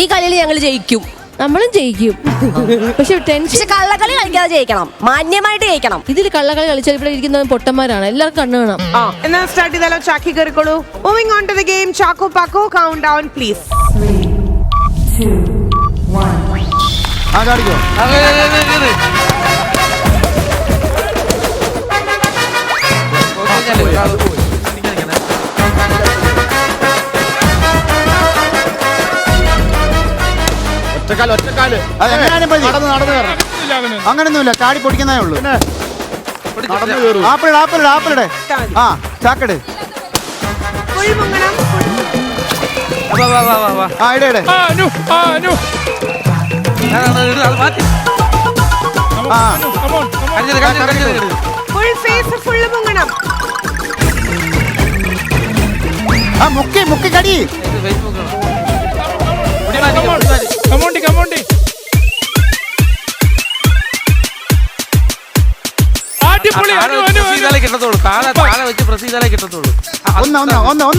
ഈ കളിയിൽ ഞങ്ങൾ ജയിക്കും. നമ്മളും ജയിക്കും. പക്ഷെ കള്ളക്കളി കളിക്കാതെ ജയിക്കണം, മാന്യമായിട്ട് ജയിക്കണം. ഇതിൽ കള്ളക്കളി കളിച്ചാൽ ഇവിടെ ഇരിക്കുന്നവൻ പൊട്ടന്മാരാണ്. എല്ലാവർക്കും കണ്ണു കാണാം. എന്നാ സ്റ്റാർട്ട് ചെയ്താലോ? ചാക്കി കയറിക്കോളൂ. Moving on to the game. ചാക്കോ പാക്കോ, കൗണ്ട് ഡൗൺ പ്ലീസ്. 3, 2, 1. അങ്ങനൊന്നുമില്ല, ചാടി പൊടിക്കുന്നേ ഉള്ളൂ. ആപ്പിളിടെ ചാക്കട്. മുക്കി കടി.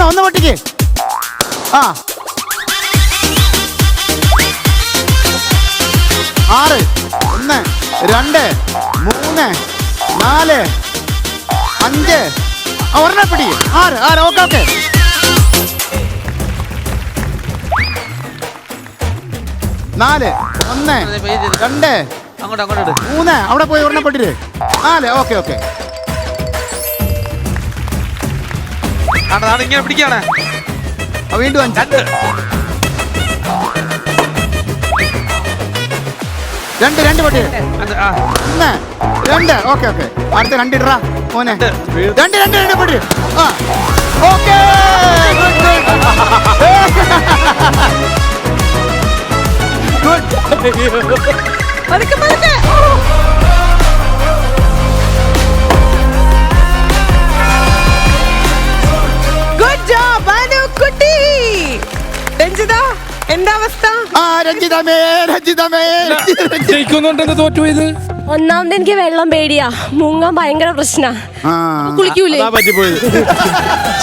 ഒന്ന് പൊട്ടിക്ക്. 6 1 2 3 4 5 ഒരെണ്ണം പിടി. 6 ഓക്കെ ഓക്കെ. 4 1 2 3 അവിടെ പോയി ഒരെണ്ണം പെട്ടിട്ട്. 4 ഓക്കെ ഓക്കെ. ഇങ്ങനെ പിടിക്കാണ്. വീണ്ടും 5 2 പൊട്ടി. 1 2 ഓക്കെ ഓക്കെ. അടുത്ത 2 ഇടറാ മോനെ. 2 പൊട്ടി. Okay. Good job Anukutty. Ranjitha, എന്താ അവസ്ഥ? ജയിക്കുന്നുണ്ടെന്ന് തോറ്റുപോയത്. ഒന്നാമത് എനിക്ക് വെള്ളം പേടിയാ, മുങ്ങാൻ ഭയങ്കര പ്രശ്നാ. കുളിക്കൂലേ?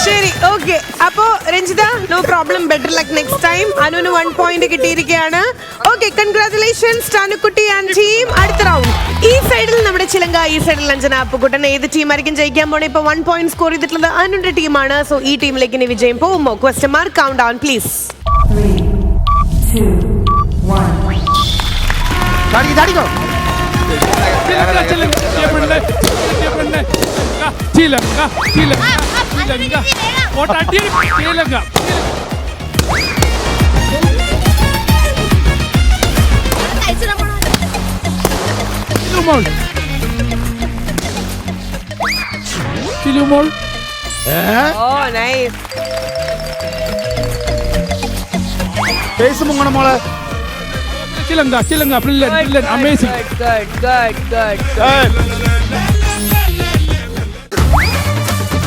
ശരി, ഓക്കെ. അപ്പോ Ranjitha, no problem, better luck next time. അനുവിന് 1 പോയിന്റ് കിട്ടിയിരിക്കുകയാണ്. Okay, congratulations Anukutti and team. അടുത്ത റൗണ്ട്. ഈ സൈഡിൽ നമ്മുടെ ചിലങ്ക, ഈ സൈഡിൽ അഞ്ജന അപ്പുകുട്ടൻ. ഏത് ടീമായിരിക്കും ജയിക്കാൻ പോണേ? ഇപ്പൊ 1 പോയിന്റ് സ്കോർ ചെയ്തിട്ടുള്ളത് അനുന്റെ ടീമാണ്. സോ ഈ ടീമിലേക്ക് ഇനി വിജയം പോകുമോ? Question mark. Count down please. 3, 2, 1. ചാടിക്കോ. ഫേസ് മുങ്ങണം മോളെ. ചിലങ്ക ബ്രില്യന്റ് അമേസിംഗ്.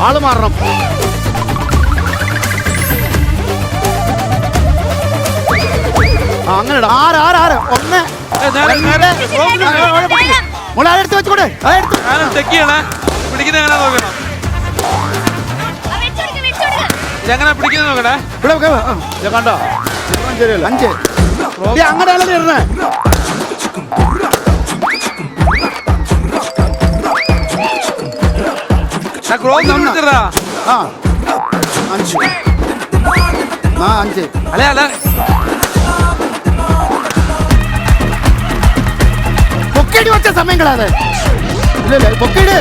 ആള് മാറണം. അങ്ങനെ 6 1 മോളെ എടുത്ത് വെച്ചോടെ. പിടിക്കുന്ന നോക്കണം. ഇതെങ്ങനെ പിടിക്കുന്ന നോക്കട്ടെ. കണ്ടോ 5 അങ്ങനെയാണ് ഇടണേ. പൊക്കേടി വെച്ച സമയം കളാതെ. ഇല്ല പൊക്കേട്.